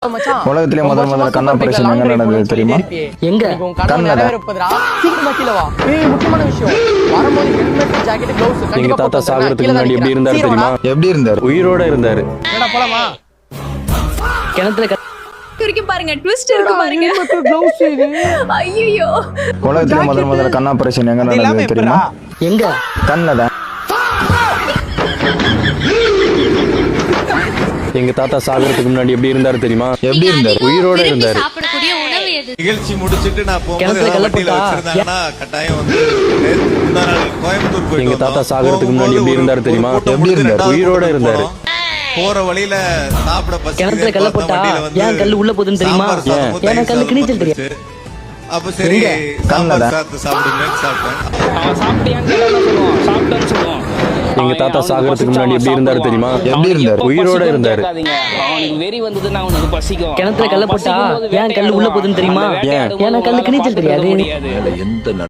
உலகத்திலே முதல்ல கண் ஆபரேஷன் எங்க நடந்தது தெரியுமா? எங்க? கண்ணுல. எங்க தாத்தா சாகறதுக்கு முன்னாடி எப்படி இருந்தாரு தெரியுமா? எப்படி இருந்தாரு? உயிரோட இருந்தாரு. கிணத்துல இருக்கு பாருங்க, ட்விஸ்ட் இருக்கு பாருங்க. ஐயோ, உலகத்திலே முதல்ல கண் ஆபரேஷன் எங்க நடந்தது தெரியுமா? எங்க? கண்ணுல தான். எங்க தாத்தா சாகறதுக்கு முன்னாடி எப்படி இருந்தாரு தெரியுமா? எப்படி இருந்தாரு? உயிரோட இருந்தாரு. சாப்பிடக்கூடிய உணவு எது? நிகழ்ச்சி முடிச்சிட்டு நான் போகும்போது கிணத்துல கல்ல வண்டியில போட்டா? வச்சிருந்தாங்கன்னா கட்டாயம் வந்து முந்தா நாள் கோயம்புத்தூர் போயிட்டு எங்க தாத்தா வந்தோம். சாகறதுக்கு முன்னாடி எப்படி இருந்தாரு தெரியுமா? கூட்டம் எப்படி முடிஞ்சு இருந்தாரு? ரெண்டாவது உயிரோட கூட்டத்துக்கு இருந்தாரு. போனோம். போற வழியில சாப்பிட கிணத்துல கல்ல போட்டா ஏன் கல்லு உள்ள போகுதுன்னு தெரியுமா? ஏன்னா கல்லு கிணிச்சல் தெரியாது. அப்ப சரி எங்க? சாம்பார் சாத்து சாப்பிடுங்க சாப்பிட்டேன். அவன் சாப்பிட்டியான்னு சொல்லுவான், சாப்பிட்டான்னு சொல்லுவான். எங்க தாத்தா சாகறதுக்கு முன்னாடி எப்படி இருந்தாரு தெரியுமா? எப்படி இருந்தாரு? உயிரோட இருந்தாரு. அவனுக்கு வெறி வந்ததுன்னா அவனுக்கு பசிக்கும். கிணத்துல கல்ல போட்டா ஏன் கல்லு உள்ள போகுதுன்னு தெரியுமா? ஏன்னா கல்லு கிணிச்சல் தெரியாது. முடியாது. எந்த